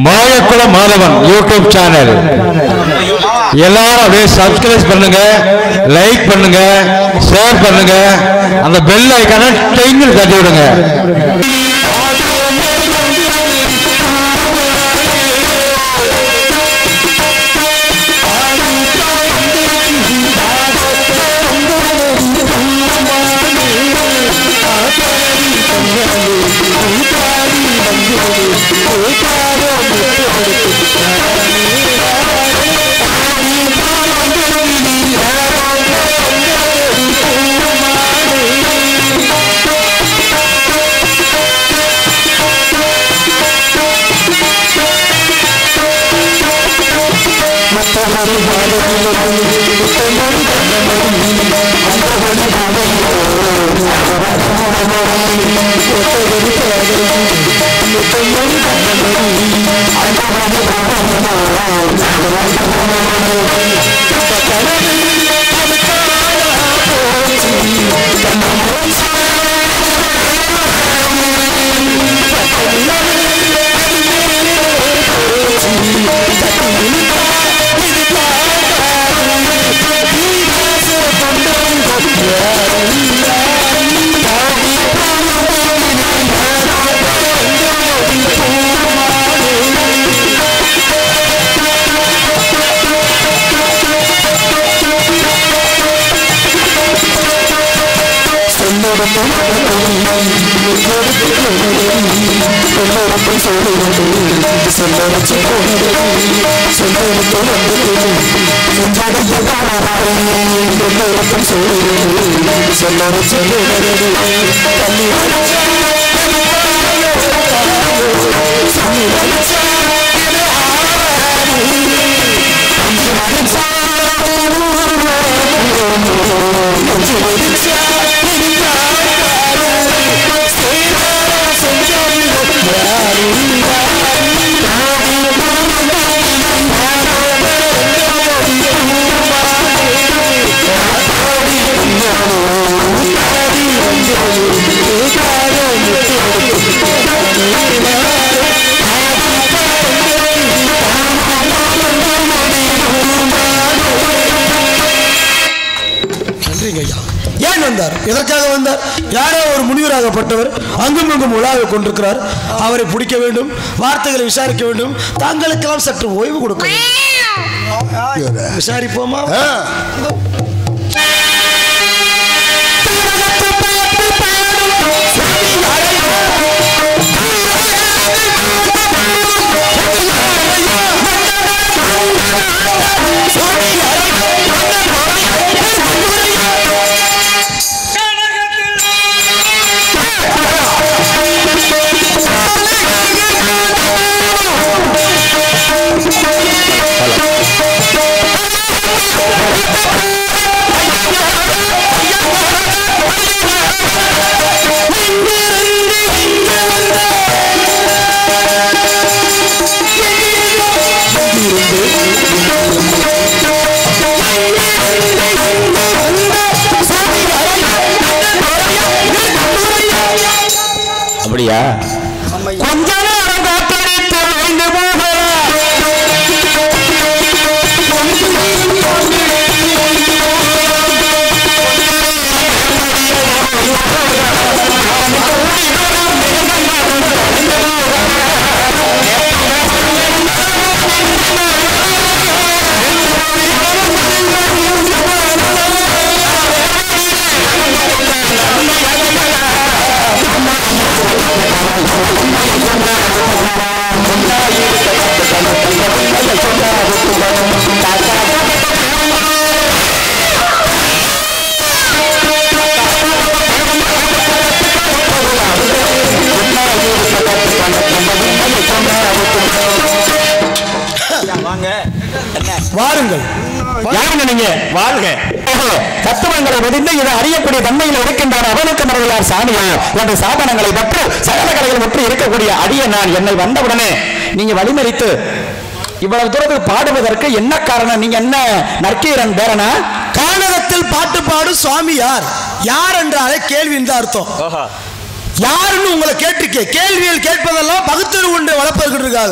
மாயக்குள Madhavan YouTube channel எல்லாரும் அப்படியே subscribe பண்ணுங்க, லைக் பண்ணுங்க, ஷேர் பண்ணுங்க, அந்த பெல் ஐகானை டைங்கில் தட்டி விடுங்க. எதற்காக வந்தார்? யாரோ ஒரு முனிவராகப்பட்டவர் அங்கும் இங்கும் உலாவை கொண்டிருக்கிறார். அவரை பிடிக்க வேண்டும், வார்த்தைகளை விசாரிக்க வேண்டும். தாங்களுக்கெல்லாம் சற்று ஓய்வு கொடுக்க வேண்டும். விசாரிப்போமா? அப்படியா? வாருங்கள். யாருங்க நீங்க? வாழ்க. தத்துவங்களை முடிந்து இதை அறியக்கூடிய தன்மையில் இருக்கின்றார் அவனுக்கு மறந்தார் சாமியார் என்ற சாதனங்களை பற்றி சகல கலைகள் பற்றி இருக்கக்கூடிய அடிய நான் என்னை வந்தவுடனே நீங்க வழிமறித்து இவ்வளவு தூரத்தில் பாடுவதற்கு என்ன காரணம்? நீங்க என்ன நற்கீரன் பேரனா? கானகத்தில் பாட்டு பாடும் சுவாமி யார்? யார் என்றாலே கேள்வி இந்த அர்த்தம். யாருன்னு உங்களை கேட்டிருக்கேன். கேள்விகள் கேட்பதெல்லாம் பகுத்தறிவு உண்டு வளர்ப்பதற்காக.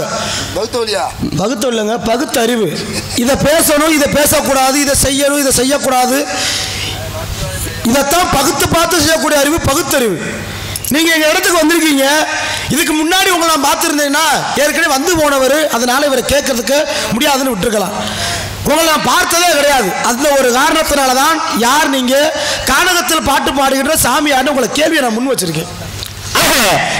பகுத்தறிவுங்க, பகுத்தறிவு. இதை பேசணும், இதை பேசக்கூடாது, இதை செய்யணும், இதை செய்யக்கூடாது, இதைத்தான் பகுத்து பார்த்து செய்யக்கூடிய அறிவு பகுத்தறிவு. நீங்க எங்க இடத்துக்கு வந்திருக்கீங்க. இதுக்கு முன்னாடி உங்களை நான் பார்த்துருந்தேன்னா ஏற்கனவே வந்து போனவர், அதனால இவரை கேட்கறதுக்கு முடியாதுன்னு விட்டுருக்கலாம். உங்களை நான் பார்த்ததே கிடையாது. அந்த ஒரு காரணத்தினால தான் யார் நீங்க, கானகத்தில் பாட்டு பாடுகின்ற சாமியார்னு உங்களை கேள்வியை நான் முன் வச்சிருக்கேன்.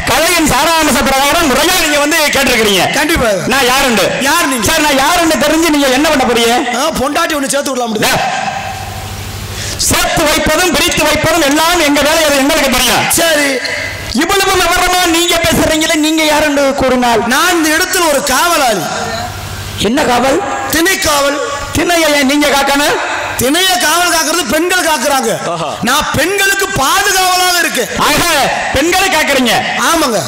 கலையின் சாராம்ச பிரகாரம் முறையா நீங்க வந்து கேட்டிருக்கீங்க. கண்டிப்பா. நான் யாருண்டு, யார் நீங்க, சார் நான் யாருன்னு தெரிஞ்சு நீங்க என்ன பண்ண போறீங்க? பொண்டாட்டி ஒண்ணு சேர்த்து விடலாம் முடியாது. சேர்த்து வைப்பதும் பிரித்து வைப்பதும் எல்லாம் எங்க வேலை, அது எங்களுக்கு தெரியும். சரி, இவ்வளவு விவரமா நீங்க பேசுறீங்களே, நீங்க யாருன்னு கூறினால்? நான் இந்த இடத்துல ஒரு காவலாளி. என்ன காவல்? திணை காவல். திணையை நீங்க காக்கணும்? திணைய காவல் காக்கிறது பெண்கள் காக்குறாங்க. நான் பெண்களுக்கு பாதுகாவலாக இருக்கு. ஆக பெண்களை காக்குறீங்க? ஆமாங்க.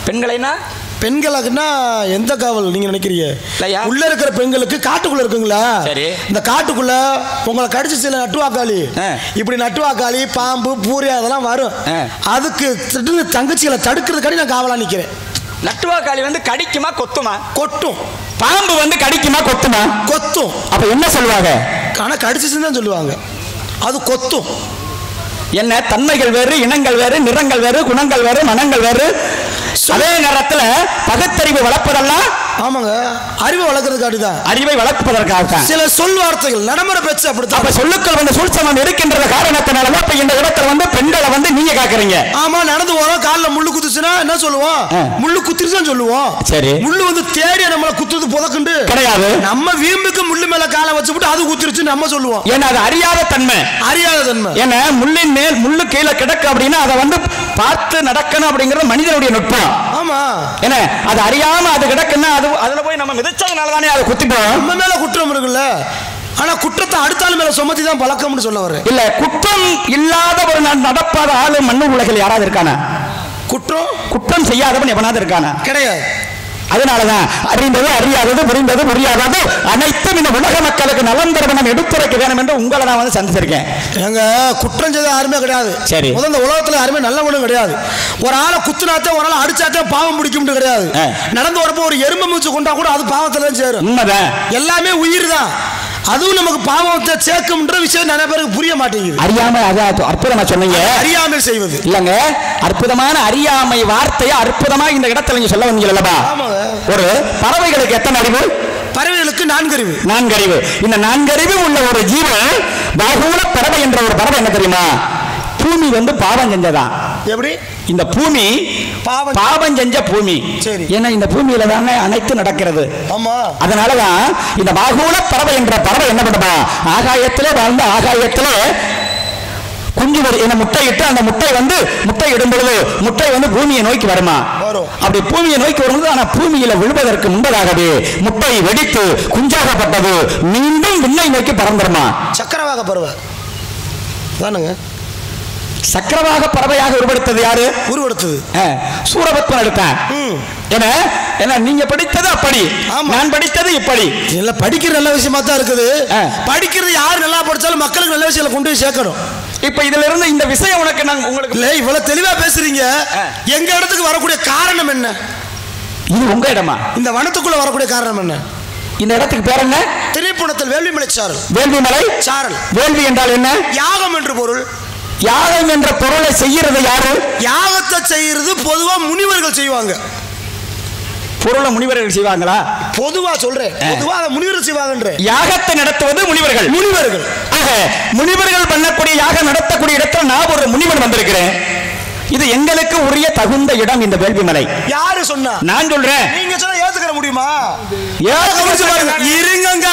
பெண்களைனா பெண்களுக்குன்னா எந்த காவல் நீங்க நினைக்கிறீங்க? உள்ள இருக்கிற பெண்களுக்கு காட்டுக்குள்ள இருக்குங்களா, இந்த காட்டுக்குள்ள உங்களை கடிச்சு சில நட்டுவாக்காளி, இப்படி நட்டுவாக்காளி, பாம்பு, பூரி அதெல்லாம் வரும். அதுக்கு தங்கச்சிகளை தடுக்கிறதுக்காண்டி நான் காவலா நிக்கிறேன். நட்டுவாக்காளி வந்து கடிக்குமா கொத்துமா? கொட்டும். பாம்பு வந்து கடிக்குமா கொத்துமா? கொத்தும். அப்ப என்ன சொல்லுவாங்க? ஆனா கடிச்சுன்னு தான் சொல்லுவாங்க. அது கொத்தும். என்ன தன்மைகள் வேறு, இனங்கள் வேறு, நிறங்கள் வேறு, குணங்கள் வேறு, மனங்கள் வேறு. அதே நேரத்தில் பகுத்தறிவு வளர்ப்பதெல்லாம் ஆமாங்க, அறிவை வளர்க்கறதுக்காக தான். அறிவை வளர்ப்பதற்காக தான் சில சொல் வார்த்தைகள் நடைமுறை பேச்சு அப்படித்தான். அப்ப சொல்லுக்கள் வந்து சூழ்ச்சமம் இருக்கின்ற காரணத்தினால இப்ப இந்த இடத்துல வந்து பெண்களை வந்து நீங்க காக்குறீங்க. ஆமா, நடந்து போறோம், காலில் முள்ளு குத்துச்சுன்னா என்ன சொல்லுவோம்? முள்ளு குத்திருச்சுன்னு சொல்லுவோம். சரி, முள்ளு வந்து தேடி நம்மள குத்துறது புதக்குண்டு கிடையாது. நம்ம வீம்புக்கு முள்ளு மேல காலை வச்சுட்டு அது குத்திருச்சு நம்ம சொல்லுவோம். ஏன்னா அது அறியாத தன்மை. அறியாத தன்மை. ஏன்னா முள்ளின் மேல் முள்ளு கீழே கிடக்கு அப்படின்னா அதை வந்து பார்த்து நடக்கணும் அப்படிங்கிறது மனிதனுடைய நுட்பம். ஆமா, ஏன்னா அது அறியாம அது கிடக்குன்னா அதுல போய் நம்ம மிதிச்சதுனால தானே அதை குத்திப்போம். நம்ம மேல குற்றம் இருக்குல்ல, ஆனா குற்றத்தை அடுத்தாலும் மேல சுமத்தி தான் பழக்கம்னு சொல்ல வர்றேன். இல்ல, குற்றம் இல்லாத ஒரு நடப்பாத ஆளு மண்ணு உலகில் யாராவது இருக்கானா? குற்றம் செய்யாதவன் எவனாவது இருக்கானா? கிடையாது. அதனாலதான் அறிந்தது அறியாதது, புரிந்தது புரியாதது அனைத்தும் இந்த உலக மக்களுக்கு நலம் தருவனம் எடுத்துரைக்க வேணும் என்று உங்களை நான் வந்து சந்திச்சிருக்கேன். எங்க குற்றம் செய்த யாருமே கிடையாது. சரி, முதல்ல இந்த உலகத்துல யாருமே நல்லவனும் கிடையாது. ஒரு ஆளை குத்துனாத்தே, ஒரு ஆளை அடிச்சாத்தே பாவம் முடிக்கும் கிடையாது. நடந்து வரப்போ ஒரு எறும்பு மூச்சு கொண்டா கூட அது பாவத்துல தான் சேரும். உண்மைதான். எல்லாமே உயிர் தான். அதுவும் நமக்கு பாவத்தை சேர்க்கும்ன்ற விஷயம் நிறைய பேருக்கு புரிய மாட்டேங்குது. அறியாமை, அது அற்புதமா சொன்னீங்க. அறியாமல் செய்வது இல்லங்க, அற்புதமான அறியாமை வார்த்தையை அற்புதமா இந்த இடத்துல நீங்க சொல்ல வந்தீங்க அல்லவா? ஒரு பறவைகளுக்கு எத்தனை அறிவு? பறவைகளுக்கு 4 அறிவு. 4 அறிவு. இந்த 4 அறிவு உள்ள ஒரு ஜீவன் பாகூல பறவை என்ற ஒரு பறவை என்ன தெரியுமா? பூமி வந்து பாவம் செஞ்சதான். எப்படி? இந்த பூமி பாவம் செஞ்ச பூமி. ஏன்னா இந்த பூமியில தானே அனைத்து நடக்கிறது. ஆமா, அதனாலதான் இந்த பாகூல பறவை என்ற பறவை என்ன பண்ணுமா? ஆகாயத்திலே வாழ்ந்து ஆகாயத்திலே குஞ்சு என்ன முட்டையிட்டு அந்த முட்டை வந்து முட்டை இடும் பொழுது முட்டை வந்து பூமியை நோக்கி வருமா? அப்படி பூமியை நோக்கி வரும்போது ஆனா பூமியில விழுவதற்கு முன்பதாகவே முட்டை வெடித்து குஞ்சாகப்பட்டது மீண்டும் விண்ணை நோக்கி பறந்துருமா? சக்கரவாக பறவை தானுங்க. சக்கரவாக பறவையாக உருவெடுத்தது யாரு? உருவெடுத்தது சூரபத்மன் எடுத்தான். ஏன்னா நீங்க படித்தது அப்படி, நான் படித்தது இப்படி. இல்ல, படிக்கிற நல்ல விஷயமா தான் இருக்குது. படிக்கிறது யாரு நல்லா படிச்சாலும் மக்களுக்கு நல்ல விஷயங்களை கொண்டு போய் சேர்க்கணும். இப்ப இதுல இருந்து இந்த விஷயம் உங்களுக்கு இல்ல, இவ்வளவு தெளிவா பேசுறீங்க. எங்க இடத்துக்கு வரக்கூடிய காரணம் என்ன? இது உங்க இடமா? இந்த வனத்துக்குள்ள வரக்கூடிய காரணம் என்ன? இந்த இடத்துக்கு பேர் என்ன? திரைப்புணத்தில் வேள்விமலை சாரல். வேள்விமலை சாரல். வேள்வி என்றால் என்ன? யாகம் என்று பொருள். யாகம் என்ற பொருளை செய்யறது யாரு? யாகத்தை செய்யறது பொதுவா முனிவர்கள் செய்வாங்க. பொருளை முனிவர்கள் செய்வாங்களா? பொதுவா சொல்றேன், பொதுவா முனிவர்கள் செய்வாங்க. யாகத்தை நடத்துவது முனிவர்கள். முனிவர்கள். ஆக முனிவர்கள் பண்ணக்கூடிய யாகம் நடத்தக்கூடிய இடத்துல நான் ஒரு முனிவன் வந்திருக்கிறேன். இது எங்களுக்கு உரிய தகுந்த இடம் இந்த வேள்விமலை. யாரு சொன்னா? நான் சொல்றேன். நீங்க சொன்னா ஏத்துக்கிற முடியுமா? இருங்க,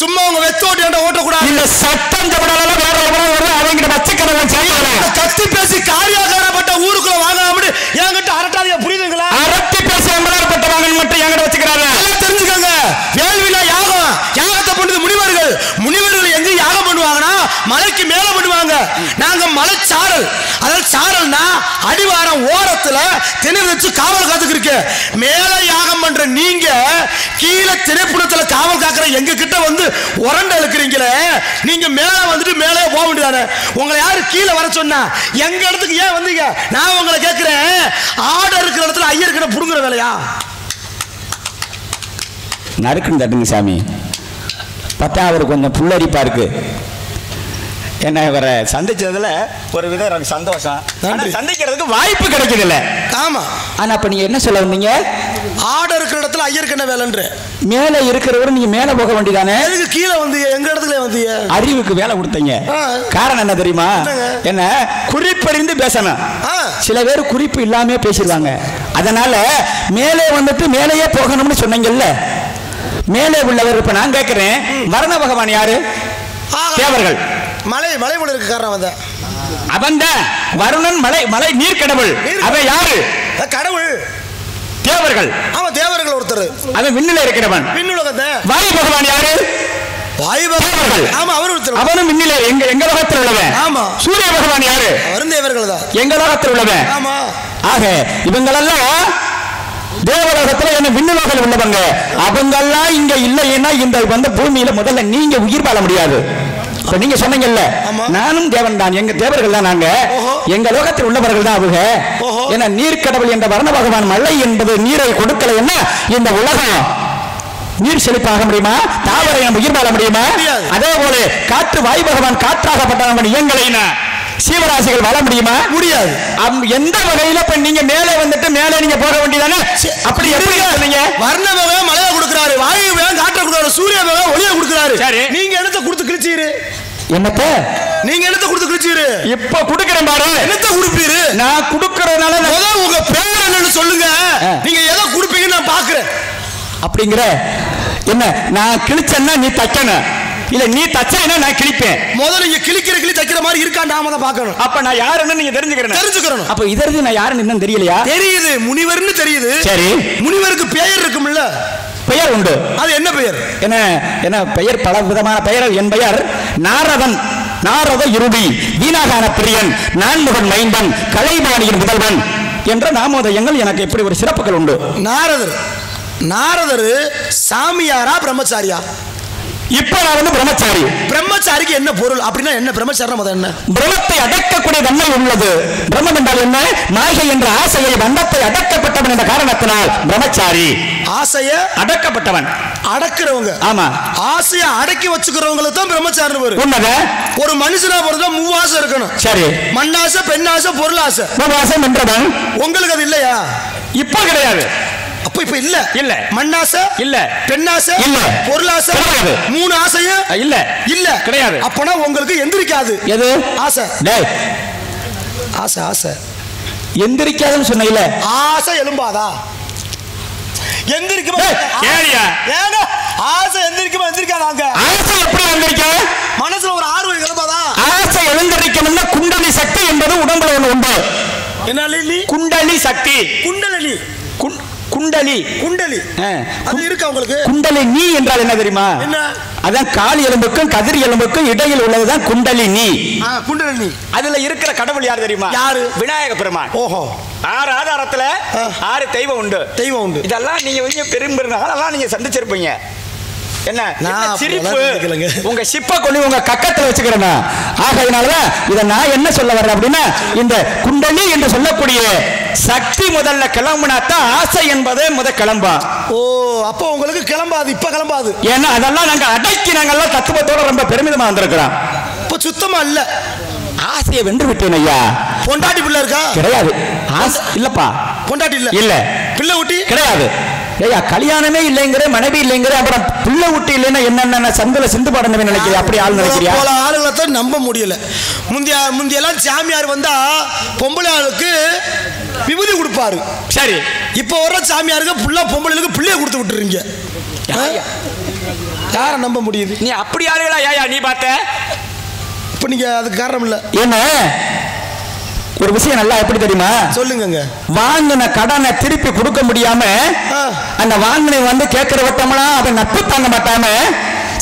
சும்மா உங்க வெத்தோட்டி ஓட்டக்கூடாது. இந்த சட்டம் தமிழால வேற அவங்க வச்சுக்கிறவன் செய்யல. கத்தி பேசி காரியாகப்பட்ட ஊருக்குள்ள வாங்கலாம்னு என்கிட்ட அரட்டாதியா, புரியுதுங்களா? அரட்டி பேசி அம்பலாப்பட்ட வாங்கன்னு மட்டும் என்கிட்ட வச்சுக்கிறாங்க. தெரிஞ்சுக்கோங்க, வேள்வினா யாகம். யாகத்தை பண்ணுது முனிவர்கள். முனிவர்கள் எங்க யாகம் பண்ணுவாங்கன்னா மலைக்கு மேல பண்ணுவாங்க. நாங்க மலை சாரல். அதாவது சாரல்னா அடிவாரம் ஓரத்துல திணை வச்சு காவல் காத்துக்கு இருக்கு. மேல யாகம் பண்ற நீங்க கீழே திரைப்படத்துல காவல் காக்கிற எங்க கிட்ட வந்து உரண்ட இழுக்கிறீங்களே, நீங்க மேல வந்துட்டு மேலே போக வேண்டியதானே? உங்களை யாரு கீழே வர சொன்னா? எங்க இடத்துக்கு ஏன் வந்தீங்க? நான் உங்களை கேட்கிறேன், ஆடை இருக்கிற இடத்துல ஐயர் கிட்ட புடுங்குற வேலையா? நறுக்குன்னு தட்டுங்க சாமி. பார்த்தா அவர் கொஞ்சம் புல்லரிப்பா இருக்கு. என்ன இவரை சந்திச்சதுல ஒரு வித எனக்கு சந்தோஷம். சந்திக்கிறதுக்கு வாய்ப்பு கிடைக்குது இல்ல? ஆமா. ஆனா அப்ப நீங்க என்ன சொல்ல வந்தீங்க? ஆடை இருக்கிற இடத்துல ஐயருக்கு என்ன வேலைன்ற? மேல இருக்கிறவரு நீங்க மேல போக வேண்டியதானே? எதுக்கு கீழே வந்தீங்க? எங்க இடத்துல வந்தீங்க? அறிவுக்கு வேலை கொடுத்தீங்க. காரணம் என்ன தெரியுமா? என்ன குறிப்பறிந்து பேசணும். சில பேர் குறிப்பு இல்லாம பேசிடுவாங்க. அதனால மேலே வந்துட்டு மேலேயே போகணும்னு சொன்னீங்கல்ல, மேலே உள்ளவர். இப்ப நான் கேட்கிறேன், வரண பகவான் யாரு? தேவர்கள். மலை மலை முழுக்க காரணம் வந்த அவன் தான் வருணன். மலை மலை நீர் கடவுள். அவன் யாரு? கடவுள். தேவர்கள். அவன் தேவர்கள் ஒருத்தர். அவன் விண்ணில இருக்கிறவன். விண்ணுலகத்தை. வாயு பகவான் யாரு? வாயு பகவான். ஆமா, அவரும் ஒருத்தர். அவனும் விண்ணில எங்க லோகத்தில் உள்ளவன். ஆமா. சூரிய பகவான் யாரு? அவரும் தேவர்கள் தான். எங்க லோகத்தில் உள்ளவன். ஆமா. ஆக இவங்களெல்லாம் தேவலோகத்துல என்ன விண்ணுலோகத்தில் உள்ளவங்க. அவங்கெல்லாம் இங்க இல்லைன்னா இந்த வந்து பூமியில முதல்ல நீங்க உயிர் வாழ முடியாது. நீங்க சொன்னீங்கல்ல, நானும் தேவன் தான், எங்க தேவர்கள் தான் நாங்க, எங்க லோகத்தில் உள்ளவர்கள் தான் அவங்க. ஏன்னா நீர்க்கடவுள் என்ற வரண பகவான் மழை என்பது நீரை கொடுக்கல, என்ன இந்த உலகம் நீர் செழிப்பாக முடியுமா? தாவரை நம்ம உயிர் வாழ முடியுமா? அதே போல காற்று வாயு பகவான் காற்றாகப்பட்ட இயங்கலைன்னா சீவராசிகள் வாழ முடியுமா? முடியாது. எந்த வகையில இப்ப நீங்க மேலே வந்துட்டு மேலே நீங்க போக வேண்டியதானே? அப்படி எப்படி சொன்னீங்க? வர்ண பகவான் மழையை கொடுக்கிறாரு, வாயு பகவான் காற்றை கொடுக்கிறாரு, சூரிய பகவான் ஒளியை கொடுக்கிறாரு. நீங்க என்னத்தை கொடுத்து கிழிச்சீரு? என்னத்த நீங்க என்னத்தை கொடுத்து கிழிச்சீரு? இப்ப கொடுக்கிறேன் பாரு. என்னத்தை கொடுப்பீரு? நான் கொடுக்கறதுனால உங்க பேர் என்னன்னு சொல்லுங்க. நீங்க எதை கொடுப்பீங்கன்னு நான் பாக்குறேன். அப்படிங்கிற என்ன? நான் கிழிச்சேன்னா நீ தைக்கணும், இல்ல நீ தச்சைனா நான் கிழிப்பேன். முதல்ல நீங்க கிழிக்கிற கிளி தைக்கிற மாதிரி இருக்கா நாம தான் பார்க்கணும். அப்ப நான் யாருன்னு நீங்க தெரிஞ்சுக்கணும். அப்ப இதற்கு நான் யாருன்னு இன்னும் தெரியலையா? தெரியுது, முனிவர்னு தெரியுது. சரி, முனிவருக்கு பெயர் இருக்கும்ல? பெயர் உண்டு. அது என்ன பெயர்? என்ன என்ன பெயர்? பல விதமான பெயர்கள். என் பெயர் நாரதன். நாரத இருடி, வீணாகான பிரியன், நான்முகன் மைந்தன், கலைமானியின் முதல்வன் என்ற நாமோதயங்கள் எனக்கு எப்படி ஒரு சிறப்புகள் உண்டு. நாரதர். நாரதர் சாமியாரா பிரம்மச்சாரியா? இப்ப நான் வந்து பிரம்மச்சாரி. பிரம்மச்சாரிக்கு என்ன பொருள் அப்படின்னா என்ன? பிரம்மச்சாரம் என்ன? பிரம்மத்தை அடக்கக்கூடிய தன்மை உள்ளது. பிரம்மம் என்றால் என்ன? மாயை என்ற ஆசையை பந்தத்தை அடக்கப்பட்டவன் என்ற காரணத்தினால் பிரம்மச்சாரி. ஆசையை அடக்கப்பட்டவன், அடக்குறவங்க. ஆமா, ஆசையை அடக்கி வச்சுக்கிறவங்களுக்கு தான் பிரம்மச்சாரி வரும். உண்மைதான். ஒரு மனுஷனா பிறந்தா மூவாசை இருக்கணும். சரி, மண்ணாசை, பெண்ணாசை, பொருளாசை. மூவாசை என்றவன் உங்களுக்கு அது இல்லையா? இப்ப கிடையாது. அப்ப இப்ப இல்ல. இல்ல மண்ணாசை இல்ல, பெண்ணாசை இல்ல, பொருளாசை கிடையாது. மூணு ஆசையும் இல்ல. இல்ல கிடையாது. அப்பனா உங்களுக்கு எந்திரிக்காது. எது? ஆசை. டேய், ஆசை ஆசை எந்திரிக்காதுன்னு சொன்னீல. ஆசை எலும்பாதா? எந்திரிக்குமா? கேளியா? ஏங்க ஆசை எந்திரிக்குமா எந்திரிக்காதாங்க? ஆசை எப்படி எந்திரிக்கும்? மனசுல ஒரு ஆர்வம் எழும்பாதா? ஆசை எழுந்திருக்கணும்னா குண்டலி சக்தி என்பது உடம்புல ஒண்ணு உண்டு. என்ன? குண்டலி சக்தி. குண்டலி குண்டலி. குண்டலி அது இருக்கு உங்களுக்கு? குண்டலி நீ என்றால் என்ன தெரியுமா? என்ன? அதான் கால் எலும்புக்கும் கதிர் எலும்புக்கும் இடையில் உள்ளதுதான் குண்டலி நீ. குண்டலி நீ. அதுல இருக்கிற கடவுள் யார் தெரியுமா? யாரு? விநாயக பெருமான். ஓஹோ. 6 ஆதாரத்துல 6 தெய்வம் உண்டு. தெய்வம் உண்டு. இதெல்லாம் நீங்க வந்து பெரும்பெருநாளெல்லாம் நீங்க சந்திச்சிருப்பீங்க. என்ன சிரிப்பு? உங்க சிப்ப கொண்டு உங்க கக்கத்துல வச்சுக்கிறேன். ஆகையினாலதான் இதை நான் என்ன சொல்ல வர்றேன் அப்படின்னா, இந்த குண்டலி என்று சொல்லக்கூடிய சக்தி முதல்ல கிளம்புனாத்தான் ஆசை என்பதே கிளம்பா. ஓ, அப்போ உங்களுக்கு கிளம்பாது. இப்ப கிளம்பாது. ஏன்னா அதெல்லாம் நாங்க அடக்கி நாங்கெல்லாம் தத்துவத்தோட ரொம்ப பெருமிதமா வந்திருக்கிறோம். இப்ப சுத்தமா இல்ல. ஆசையை வென்று விட்டேன் ஐயா. பொண்டாட்டி பிள்ளை இருக்கா? கிடையாது. இல்லப்பா, பொண்டாட்டி இல்ல. இல்ல பிள்ளை ஊட்டி கிடையாது. ஐயா கல்யாணமே இல்லைங்கிற, மனைவி இல்லைங்கிற, அப்புறம் பிள்ளை ஊட்டி இல்லைன்னா என்னென்ன சந்தில சிந்து பாடம் நினைக்கிறேன். அப்படி ஆள் நினைக்கிறியா? பல ஆளுகளை தான் நம்ப முடியல. முந்தியெல்லாம் சாமியார் வந்தா பொம்பளை ஆளுக்கு விபூதி கொடுப்பாரு. சரி, இப்போ வர சாமியாருக்கு புள்ள பொம்பளைகளுக்கு பிள்ளைய கொடுத்து விட்டுறீங்க. யாரை நம்ப முடியுது? நீ அப்படி ஆளுகளா? ஏயா நீ பார்த்த? இப்போ நீங்க அதுக்கு காரணம் இல்லை. என்ன ஒரு விஷயம் நல்லா எப்படி தெரியுமா? சொல்லுங்க. வாங்கின கடனை திருப்பி கொடுக்க முடியாம அந்த வாங்கின வந்து கேட்கிற வட்டமெல்லாம் அவன் நட்பு தாங்க மாட்டாம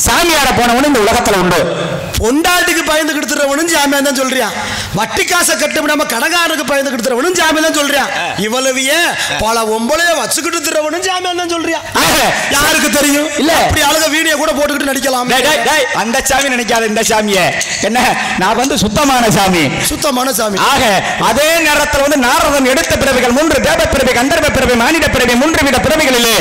சாமியார போனவனு இந்த உலகத்துல உண்டு. பொண்டாட்டிக்கு பயந்து கிடுத்துறவனும் சாமியார் தான் சொல்றியான். வட்டி காசை கட்டு நம்ம கடங்காரனுக்கு பயந்து கொடுத்துறவனும் ஜாமீன் தான் சொல்றியா. இவ்வளவு பல ஒம்பளைய வச்சுக்கிட்டு திருவனும் ஜாமீன் தான் சொல்றியா. யாருக்கு தெரியும்? இல்ல அப்படி அழக வீடியோ கூட போட்டுக்கிட்டு நடிக்கலாம். அந்த சாமி நினைக்காத இந்த சாமிய என்ன, நான் வந்து சுத்தமான சாமி, சுத்தமான சாமி. ஆக அதே நேரத்தில் வந்து நாரதன் எடுத்த பிறவிகள் 3 தேவ பிறவி, கந்தர்வ பிறவி, மானிட பிறவி, 3 வித பிறவிகளிலே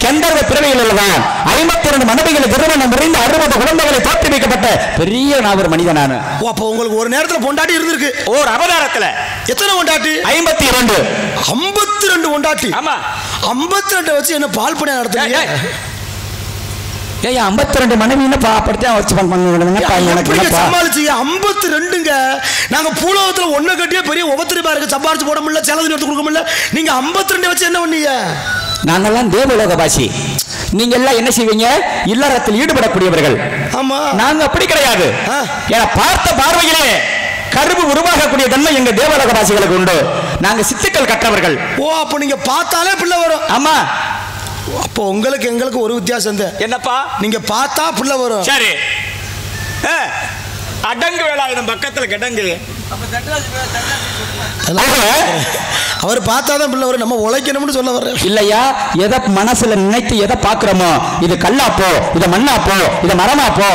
கந்தர்வ பிறவிகளில் தான் 52 மனைவிகளை திருமணம் முடிந்து 60 குழந்தைகளை தோற்றுவிக்கப்பட்ட பெரிய நான் ஒரு மனிதன் நான். அப்போ உங்களுக்கு ஒரு நேரத்தில் பொண்டாட்டி இருந்திருக்கு ஒரு அவதாரத்தில். எத்தனை பொண்டாட்டி? 52. 52 பொண்டாட்டி. ஆமா 52 வச்சு என்ன பால் பண்ண நடத்துறீங்க? ஏய் 52 மனைவின்னு அப்படித்தான் வச்சு சமாளிச்சீங்க. 52ங்க. நாங்க பூலோகத்துல ஒண்ணு கட்டியே பெரிய ஒவ்வொருத்தருமா இருக்கு, சம்பாரிச்சு போட முடியல, செலவு எடுத்து கொடுக்க முடியல. நீங்க 52 வச்சு என்ன பண்ணீங்க? நாங்கெல்லாம் தேவலோக வாசி, நீங்க எல்லாம் என்ன செய்வீங்க? இல்லறத்தில் ஈடுபடக்கூடியவர்கள். ஆமா நாங்க அப்படி கிடையாது. ஏன்னா பார்த்த பார்வையிலே கருவு உருவாகக்கூடிய தன்மை எங்க தேவலோக வாசிகளுக்கு உண்டு. நாங்க சித்துக்கள் கற்றவர்கள். ஓ அப்ப நீங்க பார்த்தாலே பிள்ளை வரும். ஆமா அப்போ உங்களுக்கு எங்களுக்கு ஒரு வித்தியாசம் தான். என்னப்பா? நீங்க பார்த்தா பிள்ளை வரும். சரி அடங்கு வேளாயிரம் பக்கத்துல கிடங்கு அவர் பார்த்தாதான் பிள்ளை வரும். நம்ம உழைக்கணும்னு சொல்ல வர்றேன் இல்லையா? எதை மனசுல நினைத்து எதை பாக்குறோமோ, இது கல்லாப்போ, இதை மண்ணாப்போ, இதை மரமாப்போ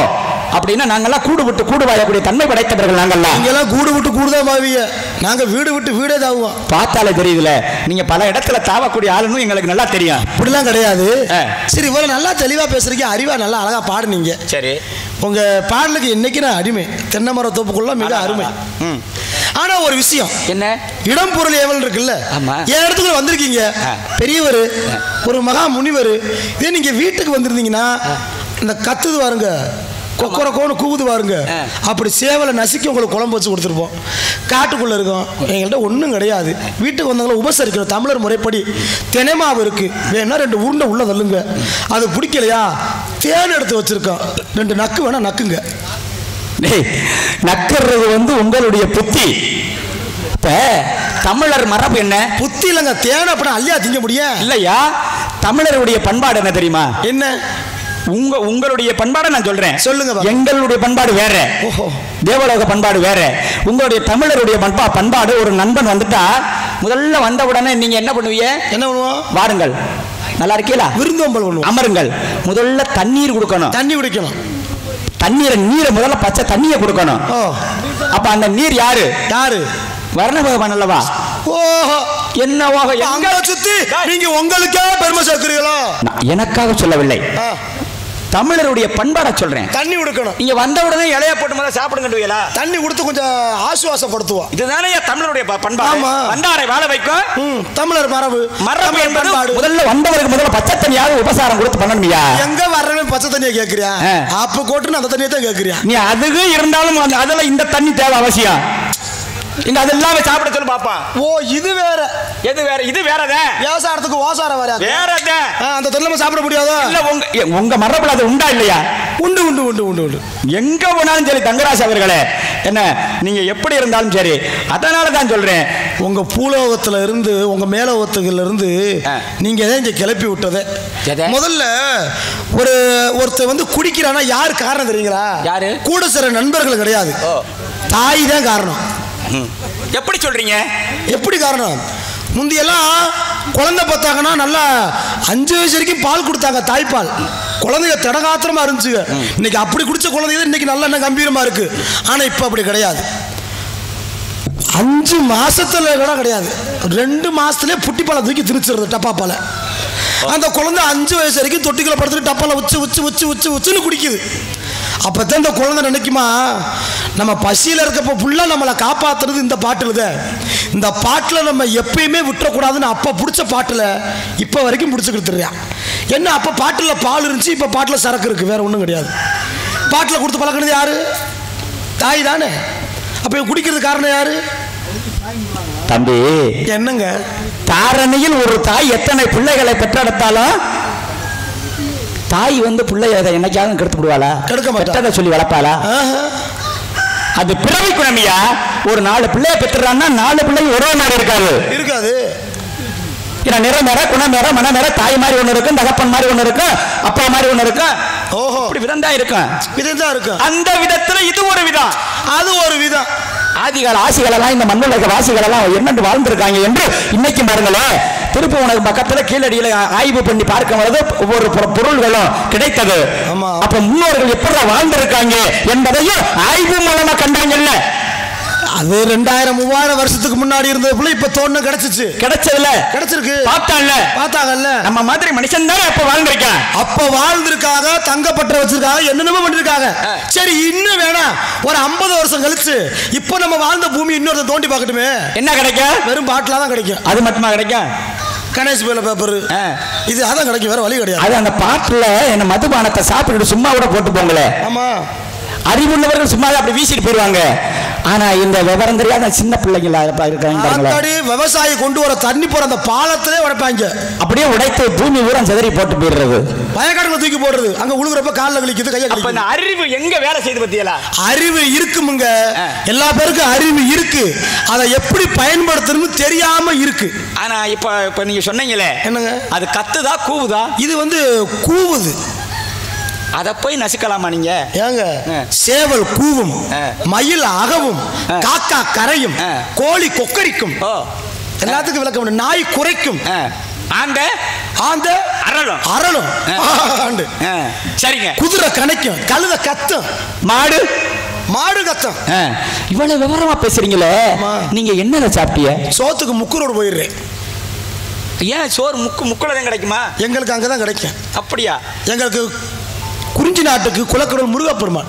அப்படின்னா நாங்கெல்லாம் கூடு விட்டு கூடு வாழக்கூடிய தன்மை படைத்தவர்கள். நாங்கெல்லாம் நீங்கெல்லாம் கூடு விட்டு கூடுதான் மாவிய, நாங்க வீடு விட்டு வீடே தாவுவோம். பார்த்தாலே தெரியுதுல, நீங்க பல இடத்துல தாவக்கூடிய ஆளுன்னு எங்களுக்கு நல்லா தெரியும். அப்படிலாம் கிடையாது. சரி இவ்வளவு நல்லா தெளிவா பேசுறீங்க, அறிவா நல்லா அழகா பாடுனீங்க. சரி உங்க பாடலுக்கு இன்னைக்கு நான் அடிமை. தென்னை மர தோப்புக்குள்ள மிக அருமை. ஆனா ஒரு விஷயம் என்ன, இடம் பொருள் ஏவல் இருக்குல்ல, என் இடத்துக்குள்ள வந்திருக்கீங்க பெரியவர், ஒரு மகா முனிவர். இதே நீங்க வீட்டுக்கு வந்திருந்தீங்கன்னா இந்த கத்துது பாருங்க, கொக்கர கோன்னு கூவுது பாருங்க, அப்படி சேவலை நசுக்கி உங்களுக்கு குழம்பு வச்சு கொடுத்துருப்போம். காட்டுக்குள்ள இருக்கோம், எங்கள்கிட்ட ஒன்றும் கிடையாது. வீட்டுக்கு வந்தவங்களை உபசரிக்கிறோம். தமிழர் முறைப்படி தினைமாவு இருக்கு, வேணா 2 உருண்டை உள்ள தள்ளுங்க. அது பிடிக்கலையா தேன் எடுத்து வச்சிருக்கோம், 2 நக்கு வேணா நக்குங்க. நக்கிறது வந்து உங்களுடைய புத்தி. இப்ப தமிழர் மரபு என்ன? புத்தி இல்லைங்க, தேன் அப்படின்னா அல்லையா திங்க முடியும் இல்லையா? தமிழருடைய பண்பாடு என்ன தெரியுமா? என்ன? உங்களுடைய பண்பாடு நான் சொல்றேன், சொல்லுங்க. எங்களுடைய பண்பாடு வேற, தேவலோக பண்பாடு வேற. உங்களுடைய தமிழருடைய பண்பாடு, ஒரு நண்பன் வந்துட்டா முதல்ல வந்த உடனே நீங்க என்ன பண்ணுவீங்க? என்ன பண்ணுவோம்? வாருங்கள், நல்லா இருக்கீங்களா, விருந்தோம்பல் பண்ணுவோம், அமருங்கள். முதல்ல தண்ணீர் கொடுக்கணும், தண்ணி குடிக்கணும். நீரை முதல்ல பச்சை தண்ணியை கொடுக்கணும். அப்ப அந்த நீர் யாரு? யாரு? வர்ண பகவான் அல்லவா? ஓஹோ, என்னவாக எங்க சுத்தி நீங்க உங்களுக்கே பெருமை சேர்க்கிறீங்களா? எனக்காக சொல்லவில்லை, தமிழருடைய பண்பாட சொல்றேன். தண்ணி கொடுக்கணும். நீங்க வந்த உடனே இலைய போட்டு முதல்ல சாப்பிடுங்கடுவீங்களா? தண்ணி கொடுத்து கொஞ்சம் ஆசுவாசப்படுத்துவோம். இதுதானே தமிழருடைய பண்பாடு. வந்தாரை வாழ வைக்கும் தமிழர் மரபு. மரபு என்பது முதல்ல வந்தவருக்கு முதல்ல பச்சை தண்ணியாவது உபசாரம் கொடுத்து பண்ணணுமியா? எங்க வர்றவன் பச்சை தண்ணியை கேட்கிறியா? அப்ப கோட்டுன்னு அந்த தண்ணியை தான் கேட்கிறியா? நீ அதுக்கு இருந்தாலும் அதுல இந்த தண்ணி தேவை அவசியம். இங்க அதெல்லாம் சாப்பிட சொல்லு பாப்பா. ஓ இது வேற, எது வேற? இது வேறதே. விவசாயத்துக்கு ஓசாரம் வேற, வேறதே. அந்த தண்ணில சாப்பிட முடியாதா? இல்ல உங்க மரபுல அது உண்டா இல்லையா? உண்டு உண்டு உண்டு உண்டு உண்டு. எங்க போனாலும் சரி தங்கராஜ் அவர்களே, என்ன நீங்க எப்படி இருந்தாலும் சரி, அதனால தான் சொல்றேன், உங்க பூலோகத்துல இருந்து உங்க மேலோகத்துல இருந்து நீங்க தான் இங்க கிளப்பி விட்டது. முதல்ல ஒருத்தர் வந்து குடிக்கிறானா யாரு காரணம் தெரியுங்களா? யாரு? கூட சில நண்பர்கள் கிடையாது, தாய் தான் காரணம். எப்படி சொல்றீங்க? எப்படி காரணம்? முந்தியெல்லாம் குழந்தை பார்த்தாங்கன்னா நல்லா 5 வயசு வரைக்கும் பால் கொடுத்தாங்க, தாய்ப்பால். குழந்தைங்க தடகாத்திரமா இருந்துச்சுங்க. இன்னைக்கு அப்படி குடிச்ச குழந்தைங்க இன்னைக்கு நல்லா என்ன கம்பீரமா இருக்கு. ஆனா இப்ப அப்படி கிடையாது. 5 மாசத்துல கூட கிடையாது, 2 மாசத்துலயே புட்டிப்பாலை தூக்கி திணிச்சிருது, டப்பாப்பால. அந்த குழந்தை 5 வயசு வரைக்கும் தொட்டிக்குள்ள படுத்துட்டு டப்பால உச்சு உச்சு உச்சு உச்சு உச்சுன்னு குடிக்குது. அப்பதான் இந்த குழந்தை நினைக்குமா, நம்ம பசியில் இருக்கப்போ ஃபுல்லாக நம்மளை காப்பாற்றுறது இந்த பாட்டில் தான். இந்த பாட்டில் நம்ம எப்பயுமே விட்டுறக்கூடாதுன்னு அப்போ பிடிச்ச பாட்டில் இப்போ வரைக்கும் பிடிச்சி கொடுத்துருக்கான். என்ன அப்போ பாட்டில் பால் இருந்துச்சு, இப்போ பாட்டில் சரக்கு இருக்குது, வேற ஒன்றும் கிடையாது. பாட்டில் கொடுத்து பழக்கினது யாரு? தாய் தானே. அப்போ குடிக்கிறது காரணம் யாரு? தம்பி என்னங்க, தாரணையில் ஒரு தாய் எத்தனை பிள்ளைகளை பெற்றெடுத்தாலும் தாய் வந்து பிள்ளைய என்னைக்காவது கெடுத்து விடுவாளா? கெடுக்க மாட்டா, சொல்லி வளர்ப்பாளா? அது பிறவி குணமியா. ஒரு 4 பிள்ளைய பெற்றுறான்னா 4 பிள்ளைங்க ஒரே மாதிரி இருக்காது, இருக்காது. ஏன்னா நிற மேற குணம் மேற மன மேற தாய் மாதிரி ஒண்ணு இருக்கும், தகப்பன் மாதிரி ஒண்ணு இருக்கும், அப்பா மாதிரி ஒண்ணு இருக்கும். ஓஹோ, இப்படி விதம் தான் இருக்கும், விதம் தான் இருக்கும். அந்த விதத்துல இது ஒரு விதம், அது ஒரு விதம். ஆதிகால ஆசிகளெல்லாம் இந்த மண்ணுலக வாசிகளெல்லாம் என்னென்று வாழ்ந்திருக்காங்க என்று இன்னைக்கு பாருங்களேன், திருப்புவனம் பக்கத்துல கீழடியில ஆய்வு பண்ணி பார்க்கும் பொழுது ஒவ்வொரு பொருள்களும் கிடைத்தது. அப்ப முன்னோர்கள் எப்படி வாழ்ந்திருக்காங்க என்பதையும் ஆய்வு மூலமா கண்டாங்கல்ல. அது 2000-3000 வருஷத்துக்கு முன்னாடி இருந்ததுக்குள்ள இப்ப தோணு கிடைச்சதுல கிடைச்சிருக்கு. பார்த்தாங்கல்ல நம்ம மாதிரி மனுஷன் தான் அப்ப வாழ்ந்திருக்காங்க. அப்ப வாழ்ந்திருக்காங்க, தங்கப்பட்ட வச்சிருக்காங்க, என்னென்னமோ பண்ணிருக்காங்க. சரி, இன்னும் வேணாம், ஒரு 50 வருஷம் கழிச்சு இப்ப நம்ம வாழ்ந்த பூமி இன்னொரு தோண்டி பார்க்கட்டுமே. என்ன கிடைக்கும்? வெறும் பாட்டிலா தான் கிடைக்கும். அது மட்டுமா கிடைக்கும்? கணேஷ் பேல பேப்பர் இது அதான் கிடைக்கும், வேற வழி கிடையாது. அது அந்த பாட்டுல என்ன மதுபானத்தை சாப்பிட்டு சும்மா கூட போட்டு போங்களே. ஆமா, அறிவுள்ளவர்கள் சும்மா அப்படி வீசிட்டு போயிருவாங்க. ஆனா இந்த விவரம் தெரியாத சின்ன பிள்ளைங்களா இருக்காங்க. விவசாயி கொண்டு வர தண்ணி போற அந்த பாலத்திலே உடைப்பாங்க, அப்படியே உடைத்து பூமி ஊரம் செதறி போட்டு போயிடுறது, பயக்காட்டுல தூக்கி போடுறது, அங்க உழுகுறப்ப காலில் கழிக்குது, கையை கழிக்குது. அப்ப அறிவு எங்க வேலை செய்து பத்தியலா? அறிவு இருக்குமுங்க, எல்லா பேருக்கும் அறிவு இருக்கு, அதை எப்படி பயன்படுத்தணும்னு தெரியாம இருக்கு. ஆனா இப்ப நீங்க சொன்னீங்களே என்னங்க, அது கத்துதா கூவுதா? இது கூவுது. அத போய் நசுக்கலாமா நீங்க? ஏங்க, சேவல் கூவும், மயில் அகவும், காக்கா கரையும், கோழி கொக்கரிக்கும், எல்லாத்துக்கும் விளக்கம். நாய் குறைக்கும், ஆந்த அரளும். சரிங்க. குதிரை கணைக்கும், கழுத கத்தும், மாடு கத்தும். இவ்வளவு விவரமா பேசுறீங்களே, நீங்க என்ன சாப்பிட்டீங்க? சோத்துக்கு முக்குரோடு போயிடுறேன். ஏன் சோறு முக்குலதான் கிடைக்குமா? எங்களுக்கு அங்கதான் கிடைக்கும். அப்படியா? எங்களுக்கு குறிஞ்சி நாட்டுக்கு குலக்கடவுள் முருகப்பெருமான்,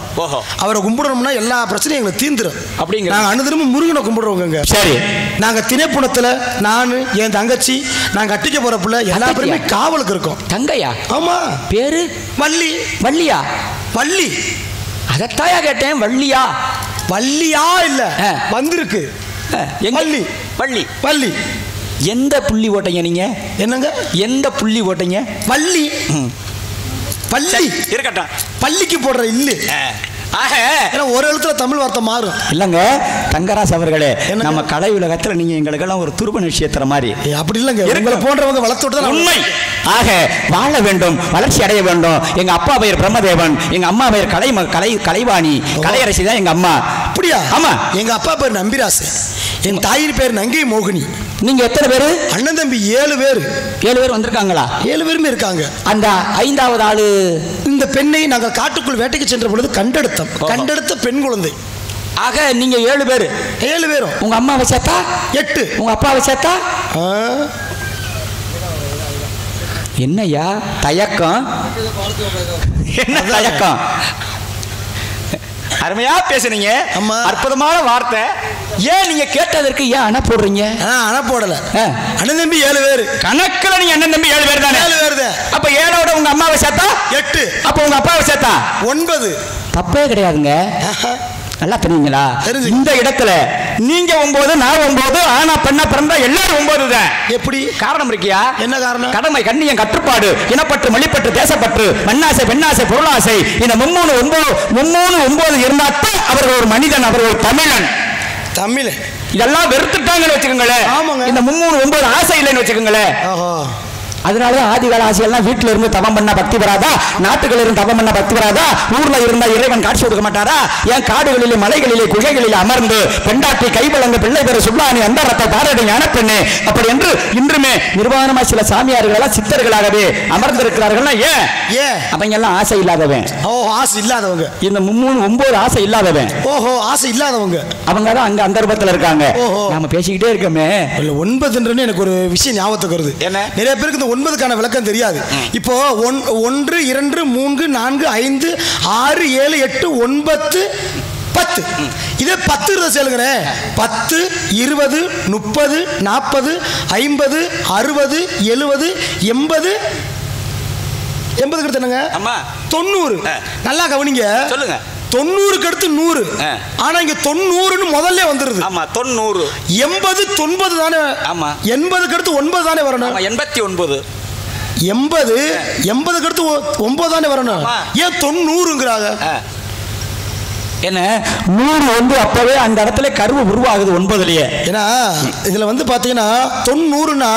அவரை கும்பிடணும்னா எல்லா பிரச்சனையும் எங்களுக்கு தீந்துரும். அப்படிங்க நாங்க அனுதினமும் முருகனை கும்பிடுறோங்க. சரி, நாங்க திணைப்புணத்துல நான் என் தங்கச்சி நாங்க கட்டிக்க போற பிள்ளை எல்லா பேருமே காவலுக்கு இருக்கோம். தங்கையா? ஆமா. பேரு வள்ளி. வள்ளியா? வள்ளி. அதத்தாயா கேட்டேன். வள்ளியா? வள்ளியா இல்ல, வந்திருக்கு வள்ளி. வள்ளி வள்ளி. எந்த புள்ளி ஓட்டீங்க நீங்க? என்னங்க, எந்த புள்ளி ஓட்டீங்க? வள்ளி. பள்ளி இருக்கட்டும், பள்ளிக்கு போடுற இல்லு. ஒரு எழுத்துல தமிழ் வார்த்தை மாறும். இல்லங்க தங்கராஜ் அவர்களே, நம்ம கலை உலகத்துல நீங்க எங்களுக்கெல்லாம் ஒரு துருப நிச்சயத்துற மாதிரி. அப்படி இல்லங்க, உங்களை போன்றவங்க வளர்த்து விட்டு உண்மை. ஆக வாழ வேண்டும், வளர்ச்சி அடைய வேண்டும். எங்க அப்பா பெயர் பிரம்மதேவன், எங்க அம்மா பெயர் கலைவாணி, கலையரசி தான் எங்க அம்மா. அப்படியா? ஆமா. எங்க அப்பா பேர் நம்பிராசு, என் தாயின் பேர் நங்கை மோகினி. நீங்க எத்தனை பேரு? அண்ணன் தம்பி 7 பேர். 7 பேர் வந்திருக்காங்களா? 7 பேருமே இருக்காங்க. அந்த 5வது ஆளு இந்த பெண்ணை நாங்கள் காட்டுக்குள் வேட்டைக்கு சென்ற பொழுது கண்டெடுத்த பெண் குழந்தை. ஆக நீங்க 7 பேர். 7 பேரும். உங்க அம்மாவை சேர்த்தா 8, உங்க அப்பாவை சேர்த்தா என்னையா தயக்கம்? என்ன தயக்கம்? அருமையா பேசுனீங்க, அற்புதமான வார்த்தை. ஏன் நீங்க கேட்டதற்கு ஏன் அணை போடுறீங்க? அணை போடல. அண்ணன் தம்பி 7 பேர். கணக்குல நீங்க அண்ணன் தம்பி 7 பேர் தானே? 7 பேர் தான். அப்ப 7ஓட உங்க அம்மாவை சேர்த்தா 8, அப்ப உங்க அப்பாவை சேர்த்தா 9. தப்பே கிடையாதுங்க. நல்லா தெரியுங்களா? இந்த இடத்துல நீங்க 9, நான் 9, ஆனா பெண்ணா பிறந்தா எல்லாரும் 9 தான். எப்படி? காரணம் இருக்கியா? என்ன காரணம்? கடமை, கண்ணியம், கட்டுப்பாடு, இனப்பற்று, மொழிப்பற்று, தேசப்பற்று, மண்ணாசை, பெண்ணாசை, பொருளாசை, இந்த 3 இருந்தாத்தான் அவர்கள் ஒரு மனிதன், அவர் ஒரு தமிழன். இதெல்லாம் வெறுத்துட்டாங்கன்னு வச்சுக்கோங்களேன். இந்த 3 ஆசை இல்லைன்னு வச்சுக்கோங்களேன். அதனாலதான் ஆதிகால ஆசையெல்லாம் வீட்டுல இருந்து தவம் பண்ண பக்தி வராதா? நாட்டுகள் இருந்து தவம் பண்ண பக்தி வராதா? ஊர்ல இருந்தா இறைவன் காட்சி கொடுக்க மாட்டாரா? ஏன் காடுகளிலே, மலைகளிலே, குகைகளிலே அமர்ந்து பெண்டாட்டி கைவளங்க பிள்ளை பேரு சுல்லானி அந்த ரத்த தாரடி ஞானப்பெண்ணே அப்படி என்று இன்றுமே நிர்வாணமா சில சாமியார்களெல்லாம் சித்தர்களாகவே அமர்ந்திருக்கிறார்கள். ஏன் அவங்க எல்லாம் ஆசை இல்லாதவன். ஆசை இல்லாதவங்க. இந்த 9 ஆசை இல்லாதவன். ஆசை இல்லாதவங்க அவங்க தான் அங்க அந்த ரூபத்துல இருக்காங்க. நாம பேசிக்கிட்டே இருக்கோமே. 9 எனக்கு ஒரு விஷயம் ஞாபகத்துக்கு வருது. நிறைய பேருக்கு 9க்கான விளக்கம் தெரியாது. இப்போ 1, 2, 3, 4, 5, 6, 7, 8, 9, 10. இதே 10 இருந்த சேலுங்க. 10, 20, 30, 40, 50, 60, 70, 80. 80 அடுத்து என்னங்க? 90. நல்லா கவனிங்க. சொல்லுங்க. 90க்கு அடுத்து 100. ஆனா இங்க 90ன்னு முதல்ல வந்துருது. ஆமா 90. 80, 90 தானே? ஆமா. 80க்கு அடுத்து 9 தானே வரணும்? 89. 80க்கு அடுத்து 9 தானே வரணும்? ஏன் 90ங்கறாங்க? என்ன 100 அப்பவே அந்த இடத்துல கருவு உருவாகுது 9லயே. ஏன்னா இதுல பாத்தீங்கன்னா 90னா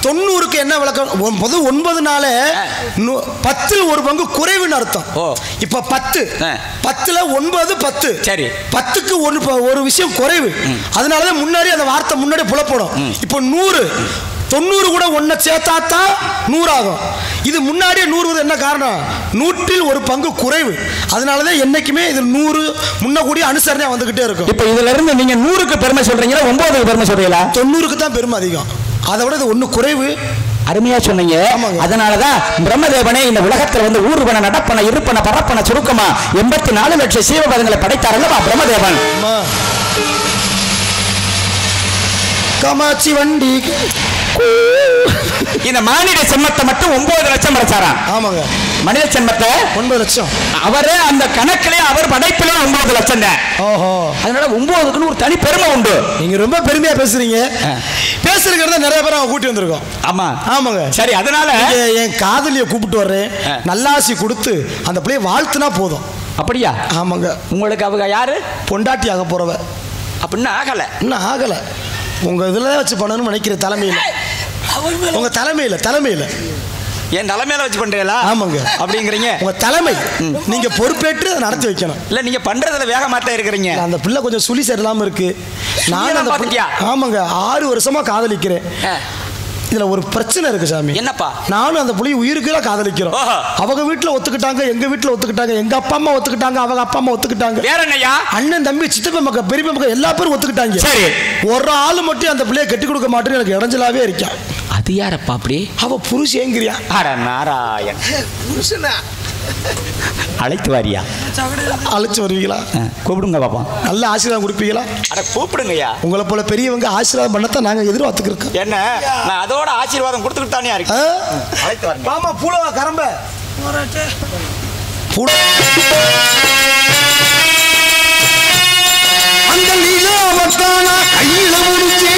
90க்கு என்ன விளக்கம்? 9 நாள 10 ஒரு பங்கு குறைவுன்னு அர்த்தம். இப்ப 10 10ல 9 10. சரி, 10க்கு ஒரு விஷயம் குறைவு. அதனாலதான் முன்னாடி அந்த வார்த்தை முன்னாடி புலப்படும். இப்போ 100 90 கூட ஒன்ன சேர்த்தாத்தான் 100 ஆகும். இது முன்னாடியே 100 என்ன காரணம்? 100ல் ஒரு பங்கு குறைவு. அதனாலதான் என்னைக்குமே இது 100 முன்ன கூடிய அனுசரணையா வந்துகிட்டே இருக்கும். இப்ப இதுல இருந்து நீங்க 100க்கு பெருமை சொல்றீங்களா 9க்கு பெருமை சொல்றீங்களா? 90க்கு தான் பெருமை அதிகம். அதை விட இது 1 குறைவு. அருமையா சொன்னீங்க. அதனாலதான் பிரம்மதேவனே இந்த உலகத்துல வந்து ஊர்வன நடப்பன இருப்பன பரப்பன சுருக்கமா 84 லட்சம் சீவபதங்களை படைத்தாரல்லவா பிரம்மதேவன். காமாட்சி வண்டி இந்த மானிட சென்மத்தை மட்டும் 9 லட்சம் படைச்சாராம். ஆமாங்க, மனித சென்மத்தை 9 லட்சம். அவரே அந்த கணக்கிலே அவர் படைப்பிலே 9 லட்சம் தான். ஓஹோ, அதனால 9க்குன்னு ஒரு தனி பெருமை உண்டு. நீங்க ரொம்ப பெருமையா பேசுறீங்க. பேசுறதுக்கு நிறைய பேர் அவங்க கூட்டி வந்திருக்கோம். ஆமா ஆமாங்க. சரி, அதனால என் காதலியை கூப்பிட்டு வர்றேன், நல்லாசி கொடுத்து அந்த பிள்ளைய வாழ்த்துனா போதும். அப்படியா? ஆமாங்க. உங்களுக்கு அவங்க யாரு? பொண்டாட்டி ஆக போறவ. அப்படின்னா ஆகல, இன்னும் ஆகல. உங்க இதுல வச்சு பண்ணணும்னு நினைக்கிற தலைமையில, உங்க தலைமையில என் தலைமையில வச்சு பண்றீங்களா? ஆமாங்க. அப்படிங்கிறீங்க உங்க தலைமை, நீங்க பொறுப்பேற்று நடத்தி வைக்கணும். இல்ல நீங்க பண்றதுல வேகமாட்டே இருக்கிறீங்க. அந்த பிள்ளை கொஞ்சம் சுழி சரியில்லாம இருக்கு. நான் அந்த ஆமாங்க 6 வருஷமா காதலிக்கிறேன். இதுல ஒரு பிரச்சனை இருக்கு சாமி. என்னப்பா? நானும் அந்த புள்ளி உயிருக்குள்ள காதலிக்கிறோம். அவங்க வீட்டுல ஒத்துக்கிட்டாங்க, எங்க வீட்டுல ஒத்துக்கிட்டாங்க, எங்க அப்பா அம்மா ஒத்துக்கிட்டாங்க, அவங்க அப்பா அம்மா ஒத்துக்கிட்டாங்க. வேற என்னையா? அண்ணன் தம்பி சித்தப்பா மக்கள் பெரியப்பா மக்கள் எல்லா பேரும் ஒத்துக்கிட்டாங்க. சரி, ஒரு ஆள் மட்டும் அந்த பிள்ளைய கட்டி கொடுக்க மாட்டேன்னு எனக்கு இடைஞ்சலாவே இருக்கா. அது யாரப்பா அப்படி? அவ புருஷேங்கிறியா? அட நாராயண், புருஷனா? அழைத்து வாரியா? அழைச்சு வருவீங்களா? கூப்பிடுங்க பாப்பா. நல்ல ஆசீர்வாதம் கொடுப்பீங்களா? அட கூப்பிடுங்கய்யா. உங்களை போல பெரியவங்க ஆசீர்வாதம் பண்ணத்தான் நாங்க எதிர்பார்த்துக்கிறோம். என்ன, நான் அதோட ஆசீர்வாதம் கொடுத்துக்கிட்டு தானே இருக்கேன். அழைத்து வாருங்க. மாமா பூலவா கரம்ப அந்த நீலாவத்தானா கையில முடிச்சு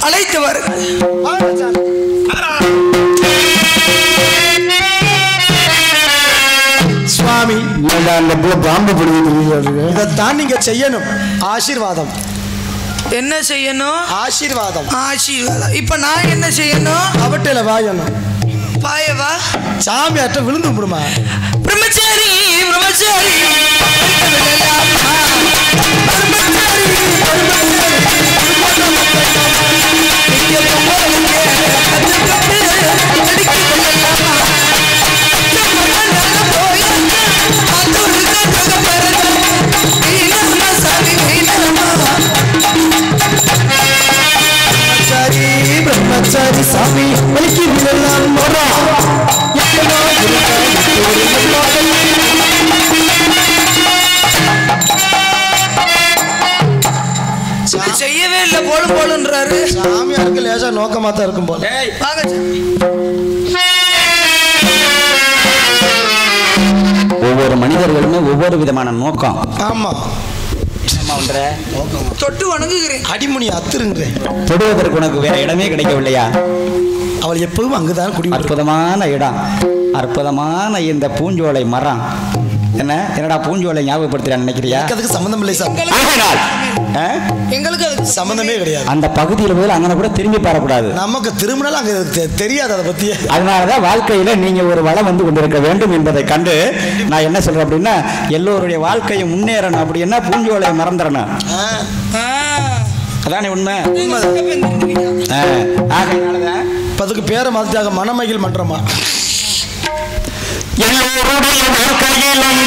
அழைத்தவர் சுவாமி. இதைத்தான் நீங்க செய்யணும். ஆசீர்வாதம். என்ன செய்யணும்? ஆசீர்வாதம். ஆசீர்வாதம். இப்ப நான் என்ன செய்யணும்? அவட்டில வாயணும். பாயவா? சாமி அட்ட விழுந்து விடுமா? பிரம்மச்சாரி பிரம்மச்சாரி பிரம்மச்சாரி போலும் போலுன்றாரு. சாமியாருக்கு லேசா நோக்கமா தான் இருக்கும் போல. வாங்க சாமி. ஒவ்வொரு மனிதர்களுமே ஒவ்வொரு விதமான நோக்கம். ஆமா, தொட்டு வணங்குகிறேன். அடிமணி அத்துருங்க. தொடுவதற்கு உனக்கு வேற இடமே கிடைக்கவில்லையா? அவள் எப்பவும் அங்குதான் குடி. அற்புதமான இடம், அற்புதமான இந்த பூஞ்சோலை மரம். என்னடா பூஞ்சோலை ஞாபகப்படுத்துறான்னு நினைக்கிறியா? அதுக்கு சம்பந்தம் இல்லை சார். எங்களுக்கு அதுக்கு சம்பந்தமே கிடையாது. அந்த பகுதியில் போய் அங்கே கூட திரும்பி பாரக்கூடாது. நமக்கு திரும்பினாலும் அங்க தெரியாது அதை பத்தி. அதனாலதான் வாழ்க்கையில நீங்க ஒரு வளம் வந்து கொண்டிருக்க வேண்டும் என்பதை கண்டு நான் என்ன சொல்றேன் அப்படின்னா, எல்லோருடைய வாழ்க்கையை முன்னேறணும் அப்படின்னா பூஞ்சோலை மறந்துடணும். அதானே உண்மை. அதுக்கு பேரை மாத்திட்டாங்க மணமகிழ் மன்றமா. எல்லோருடைய வாழ்க்கையிலும்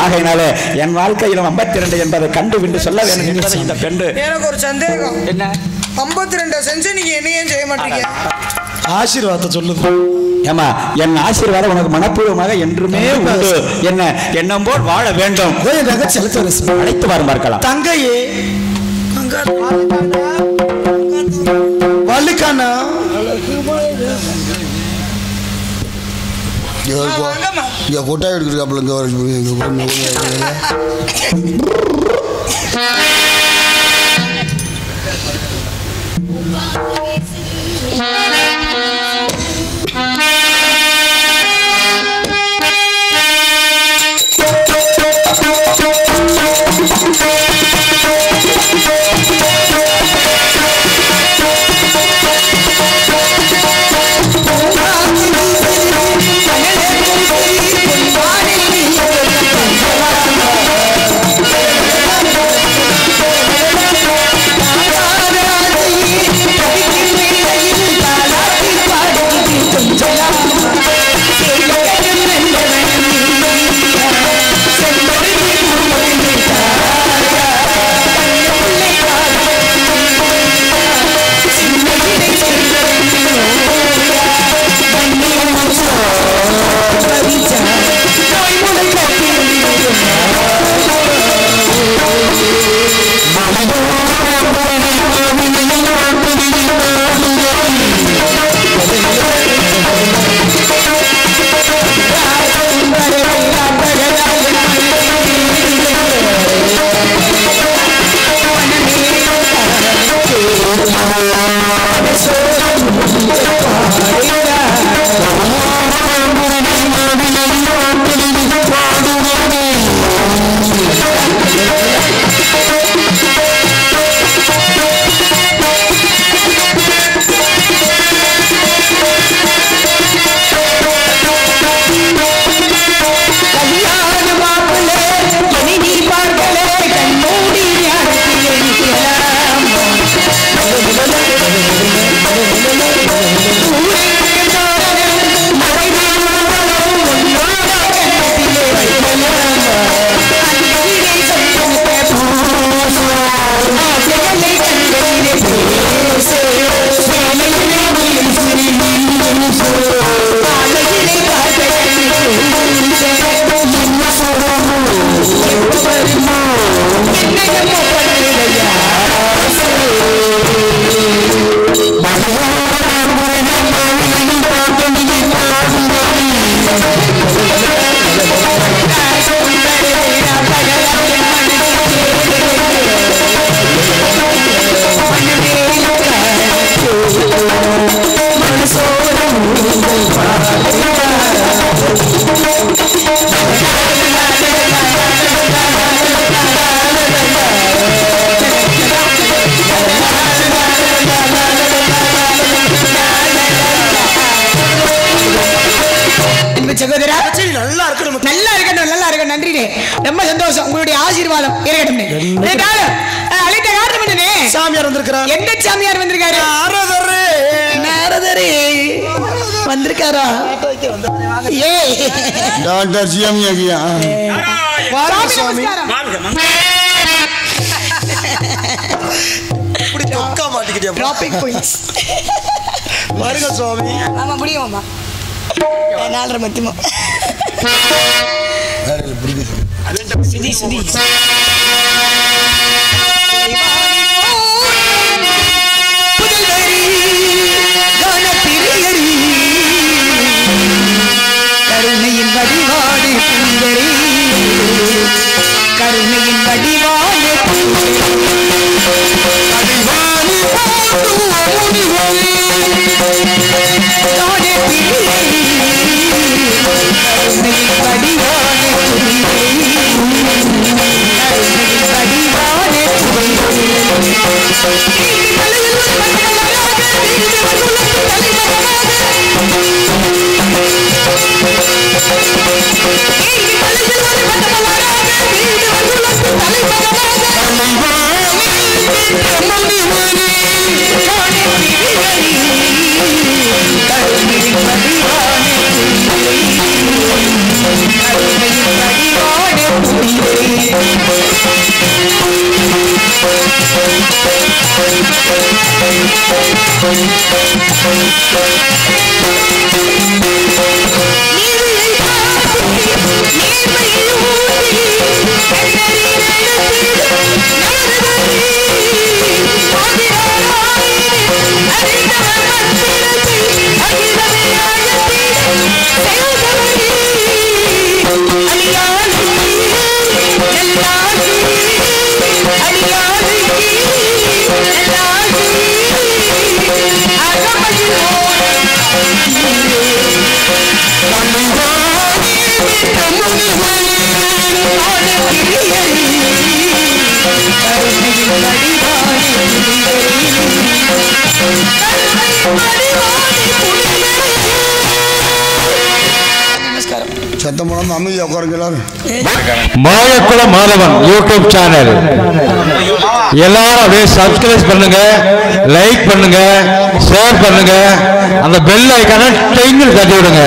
ஆகையினால என் வாழ்க்கையிலும் 52 என்பதை கண்டுபிடித்து சொல்ல வேண்டும் என்பதை இந்த பெண்டு. எனக்கு ஒரு சந்தேகம். என்ன 52 செஞ்சு நீங்க என்ன ஏன் செய்ய மாட்டீங்க? ஆசீர்வாதத்தை சொல்லுது. ஏமா என் ஆசீர்வாதம் உனக்கு மனப்பூர்வமாக என்றுமே உண்டு. என்ன எண்ணம் போல் வாழ வேண்டும். அழைத்து வரும் பார்க்கலாம். தங்கையே வள்ளிக்கானா கொட்டாய் எடுக்கிறாப்புல தாய் சகோதரா நல்லா இருக்கணும் நல்லா இருக்கட்டும் நல்லா இருக்கட்டும் நன்றி ரொம்ப சந்தோஷம் உங்களுடைய ஆசீர்வாதம் இருக்கட்டும் அழைத்த காரணம் என்னனே சாமியார் வந்திருக்கிறார் எந்த சாமியார் வந்திருக்காரு நாரதரே வந்திருக்காரா ஏய் டாக்டர் சிஎம் யகியா சுவாமி இப்படி தொக்கா மாட்டிக்கிட்டியா டாபிக் பாயிண்ட்ஸ் வருங்க சுவாமி ஆமா முடியுமாமா 4:30 மத்தியமா சுதி சுதி கருணையின் வடிவாடு புங்கரி கருணையின் வடிவாடு சத்தம் போடாம அமைதியா உட்காருங்க எல்லாரும். மாயக்குள மாதவன் யூடியூப் சேனல் எல்லாரும் அப்படியே சப்ஸ்கிரைப் பண்ணுங்க, லைக் பண்ணுங்க, ஷேர் பண்ணுங்க, அந்த பெல் ஐக்கான தட்டி விடுங்க.